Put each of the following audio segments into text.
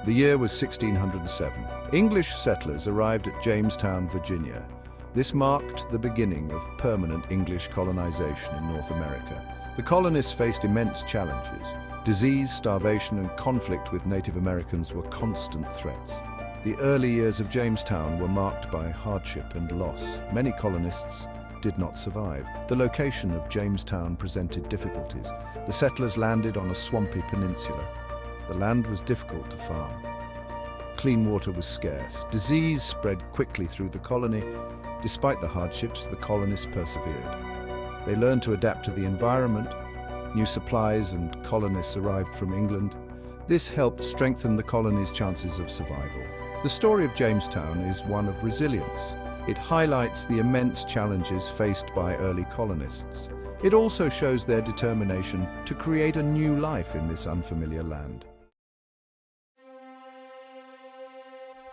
The year was 1607. English settlers arrived at Jamestown, Virginia. This marked the beginning of permanent English colonization in North America. The colonists faced immense challenges. Disease, starvation, and conflict with Native Americans were constant threats. The early years of Jamestown were marked by hardship and loss. Many colonists did not survive. The location of Jamestown presented difficulties. The settlers landed on a swampy peninsula. The land was difficult to farm. Clean water was scarce. Disease spread quickly through the colony. Despite the hardships, the colonists persevered. They learned to adapt to the environment. New supplies and colonists arrived from England. This helped strengthen the colony's chances of survival. The story of Jamestown is one of resilience. It highlights the immense challenges faced by early colonists. It also shows their determination to create a new life in this unfamiliar land.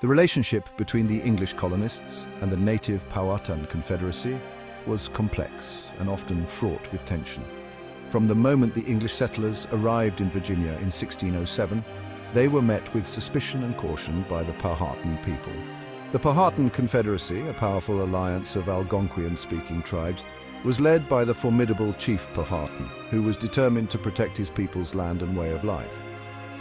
The relationship between the English colonists and the native Powhatan Confederacy was complex and often fraught with tension. From the moment the English settlers arrived in Virginia in 1607, they were met with suspicion and caution by the Powhatan people. The Powhatan Confederacy, a powerful alliance of Algonquian-speaking tribes, was led by the formidable Chief Powhatan, who was determined to protect his people's land and way of life.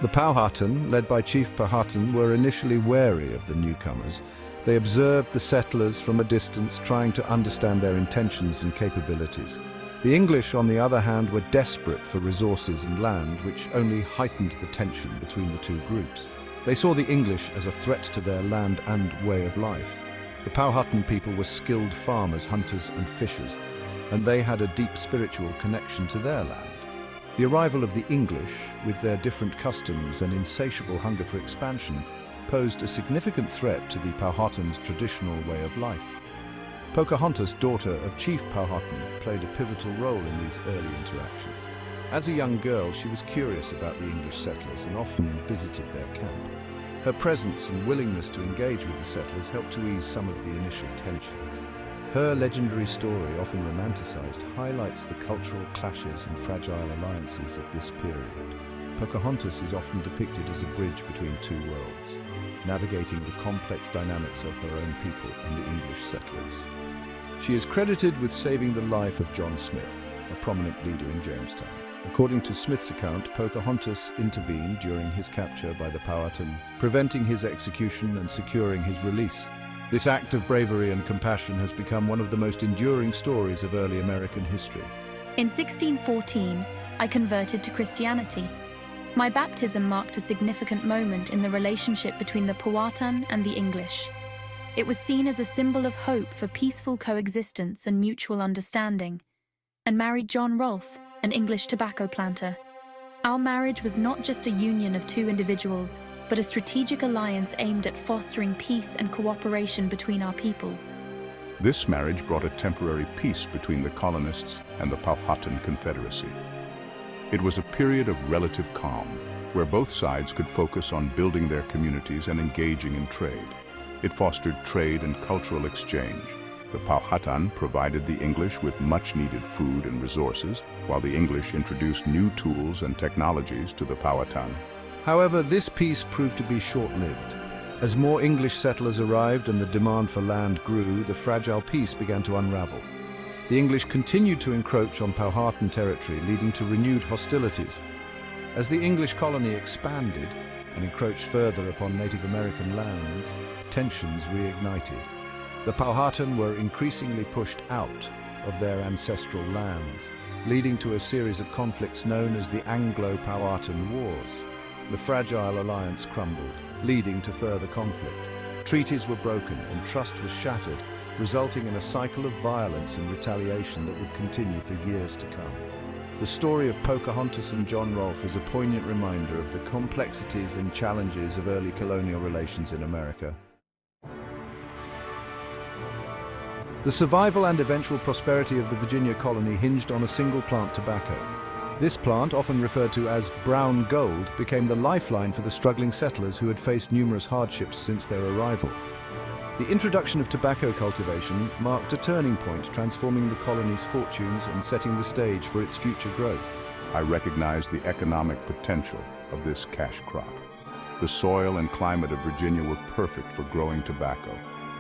The Powhatan, led by Chief Powhatan, were initially wary of the newcomers. They observed the settlers from a distance, trying to understand their intentions and capabilities. The English, on the other hand, were desperate for resources and land, which only heightened the tension between the two groups. They saw the English as a threat to their land and way of life. The Powhatan people were skilled farmers, hunters and fishers, and they had a deep spiritual connection to their land. The arrival of the English, with their different customs and insatiable hunger for expansion, posed a significant threat to the Powhatan's traditional way of life. Pocahontas, daughter of Chief Powhatan, played a pivotal role in these early interactions. As a young girl, she was curious about the English settlers and often visited their camp. Her presence and willingness to engage with the settlers helped to ease some of the initial tensions. Her legendary story, often romanticized, highlights the cultural clashes and fragile alliances of this period. Pocahontas is often depicted as a bridge between two worlds, navigating the complex dynamics of her own people and the English settlers. She is credited with saving the life of John Smith, a prominent leader in Jamestown. According to Smith's account, Pocahontas intervened during his capture by the Powhatan, preventing his execution and securing his release. This act of bravery and compassion has become one of the most enduring stories of early American history. In 1614, I converted to Christianity. My baptism marked a significant moment in the relationship between the Powhatan and the English. It was seen as a symbol of hope for peaceful coexistence and mutual understanding, and married John Rolfe, an English tobacco planter. Our marriage was not just a union of two individuals, but a strategic alliance aimed at fostering peace and cooperation between our peoples. This marriage brought a temporary peace between the colonists and the Powhatan Confederacy. It was a period of relative calm, where both sides could focus on building their communities and engaging in trade. It fostered trade and cultural exchange. The Powhatan provided the English with much-needed food and resources, while the English introduced new tools and technologies to the Powhatan. However, this peace proved to be short-lived. As more English settlers arrived and the demand for land grew, the fragile peace began to unravel. The English continued to encroach on Powhatan territory, leading to renewed hostilities. As the English colony expanded and encroached further upon Native American lands, tensions reignited. The Powhatan were increasingly pushed out of their ancestral lands, leading to a series of conflicts known as the Anglo-Powhatan Wars. The fragile alliance crumbled, leading to further conflict. Treaties were broken and trust was shattered, resulting in a cycle of violence and retaliation that would continue for years to come. The story of Pocahontas and John Rolfe is a poignant reminder of the complexities and challenges of early colonial relations in America. The survival and eventual prosperity of the Virginia colony hinged on a single plant, tobacco. This plant, often referred to as brown gold, became the lifeline for the struggling settlers who had faced numerous hardships since their arrival. The introduction of tobacco cultivation marked a turning point, transforming the colony's fortunes and setting the stage for its future growth. I recognize the economic potential of this cash crop. The soil and climate of Virginia were perfect for growing tobacco,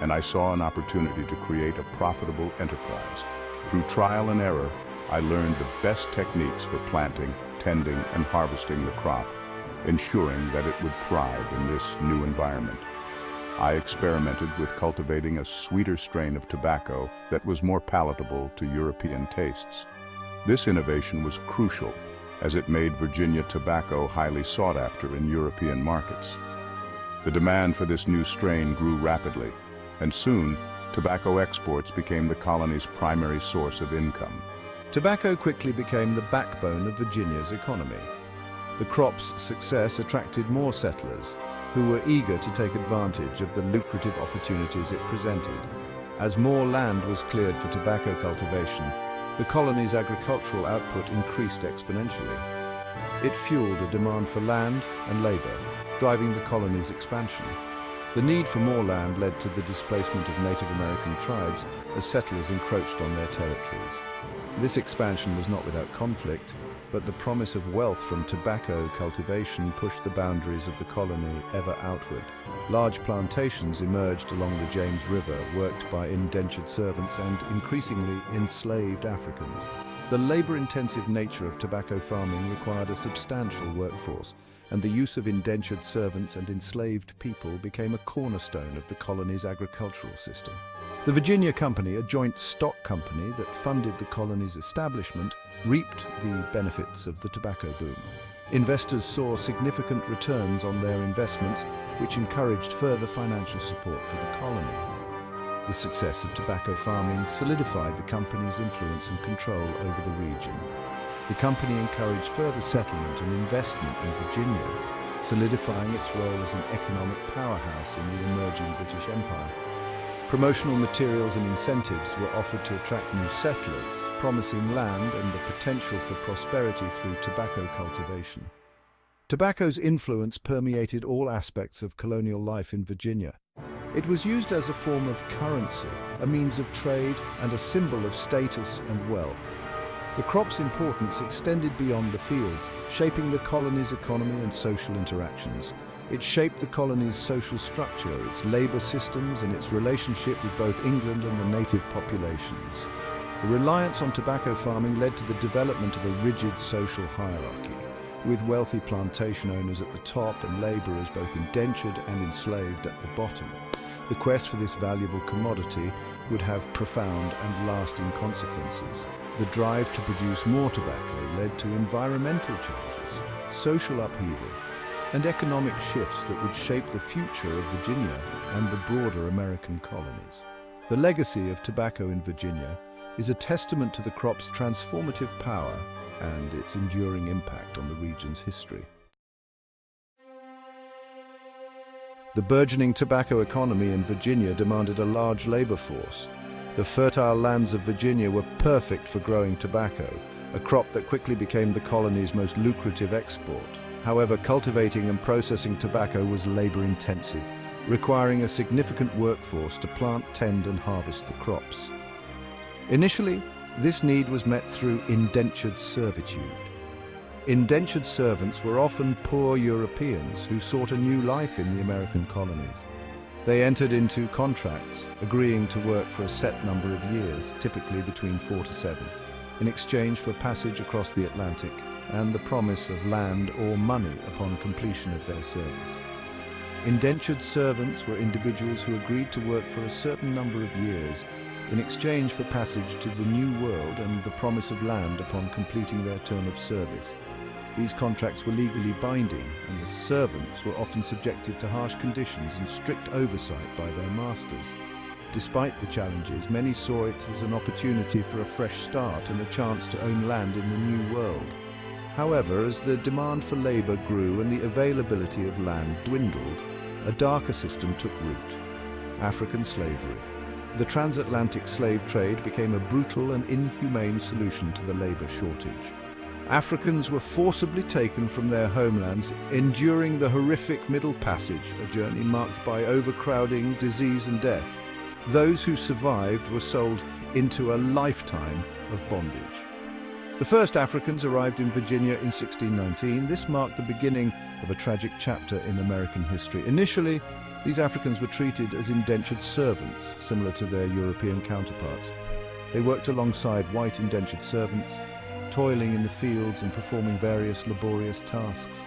and I saw an opportunity to create a profitable enterprise. Through trial and error, I learned the best techniques for planting, tending, and harvesting the crop, ensuring that it would thrive in this new environment. I experimented with cultivating a sweeter strain of tobacco that was more palatable to European tastes. This innovation was crucial, as it made Virginia tobacco highly sought after in European markets. The demand for this new strain grew rapidly, and soon, tobacco exports became the colony's primary source of income. Tobacco quickly became the backbone of Virginia's economy. The crop's success attracted more settlers, who were eager to take advantage of the lucrative opportunities it presented. As more land was cleared for tobacco cultivation, the colony's agricultural output increased exponentially. It fueled a demand for land and labor, driving the colony's expansion. The need for more land led to the displacement of Native American tribes as settlers encroached on their territories. This expansion was not without conflict, but the promise of wealth from tobacco cultivation pushed the boundaries of the colony ever outward. Large plantations emerged along the James River, worked by indentured servants and increasingly enslaved Africans. The labor-intensive nature of tobacco farming required a substantial workforce, and the use of indentured servants and enslaved people became a cornerstone of the colony's agricultural system. The Virginia Company, a joint stock company that funded the colony's establishment, reaped the benefits of the tobacco boom. Investors saw significant returns on their investments, which encouraged further financial support for the colony. The success of tobacco farming solidified the company's influence and control over the region. The company encouraged further settlement and investment in Virginia, solidifying its role as an economic powerhouse in the emerging British Empire. Promotional materials and incentives were offered to attract new settlers, promising land and the potential for prosperity through tobacco cultivation. Tobacco's influence permeated all aspects of colonial life in Virginia. It was used as a form of currency, a means of trade, and a symbol of status and wealth. The crop's importance extended beyond the fields, shaping the colony's economy and social interactions. It shaped the colony's social structure, its labor systems, and its relationship with both England and the native populations. The reliance on tobacco farming led to the development of a rigid social hierarchy, with wealthy plantation owners at the top and laborers, both indentured and enslaved, at the bottom. The quest for this valuable commodity would have profound and lasting consequences. The drive to produce more tobacco led to environmental changes, social upheaval, and economic shifts that would shape the future of Virginia and the broader American colonies. The legacy of tobacco in Virginia is a testament to the crop's transformative power and its enduring impact on the region's history. The burgeoning tobacco economy in Virginia demanded a large labor force. The fertile lands of Virginia were perfect for growing tobacco, a crop that quickly became the colony's most lucrative export. However, cultivating and processing tobacco was labor-intensive, requiring a significant workforce to plant, tend, and harvest the crops. Initially, this need was met through indentured servitude. Indentured servants were often poor Europeans who sought a new life in the American colonies. They entered into contracts, agreeing to work for a set number of years, typically between 4 to 7, in exchange for passage across the Atlantic and the promise of land or money upon completion of their service. Indentured servants were individuals who agreed to work for a certain number of years in exchange for passage to the New World and the promise of land upon completing their term of service. These contracts were legally binding, and the servants were often subjected to harsh conditions and strict oversight by their masters. Despite the challenges, many saw it as an opportunity for a fresh start and a chance to own land in the New World. However, as the demand for labor grew and the availability of land dwindled, a darker system took root: African slavery. The transatlantic slave trade became a brutal and inhumane solution to the labor shortage. Africans were forcibly taken from their homelands, enduring the horrific Middle Passage, a journey marked by overcrowding, disease, and death. Those who survived were sold into a lifetime of bondage. The first Africans arrived in Virginia in 1619. This marked the beginning of a tragic chapter in American history. Initially, these Africans were treated as indentured servants, similar to their European counterparts. They worked alongside white indentured servants, toiling in the fields and performing various laborious tasks.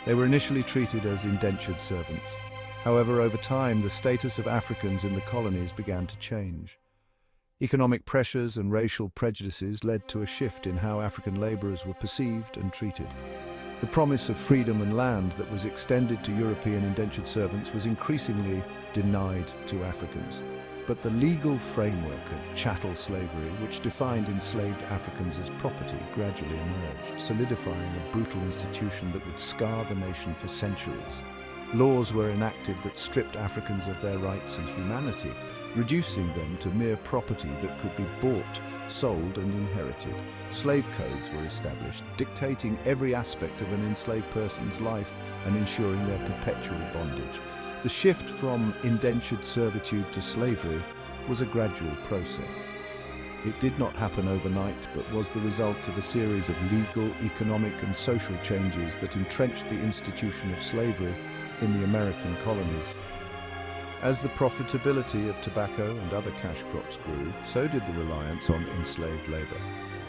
They were initially treated as indentured servants. However, over time, the status of Africans in the colonies began to change. Economic pressures and racial prejudices led to a shift in how African laborers were perceived and treated. The promise of freedom and land that was extended to European indentured servants was increasingly denied to Africans. But the legal framework of chattel slavery, which defined enslaved Africans as property, gradually emerged, solidifying a brutal institution that would scar the nation for centuries. Laws were enacted that stripped Africans of their rights and humanity, reducing them to mere property that could be bought, sold and inherited. Slave codes were established, dictating every aspect of an enslaved person's life and ensuring their perpetual bondage. The shift from indentured servitude to slavery was a gradual process. It did not happen overnight, but was the result of a series of legal, economic and social changes that entrenched the institution of slavery in the American colonies. As the profitability of tobacco and other cash crops grew, so did the reliance on enslaved labor.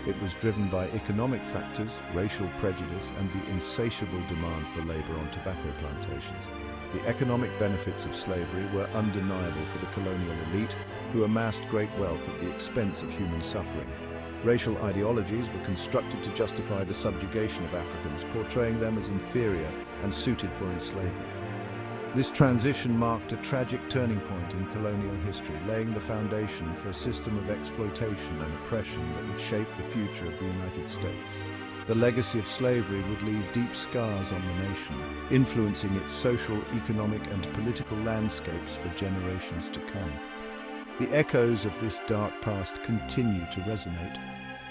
It was driven by economic factors, racial prejudice, and the insatiable demand for labor on tobacco plantations. The economic benefits of slavery were undeniable for the colonial elite, who amassed great wealth at the expense of human suffering. Racial ideologies were constructed to justify the subjugation of Africans, portraying them as inferior and suited for enslavement. This transition marked a tragic turning point in colonial history, laying the foundation for a system of exploitation and oppression that would shape the future of the United States. The legacy of slavery would leave deep scars on the nation, influencing its social, economic, and political landscapes for generations to come. The echoes of this dark past continue to resonate,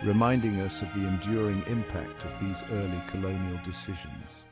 reminding us of the enduring impact of these early colonial decisions.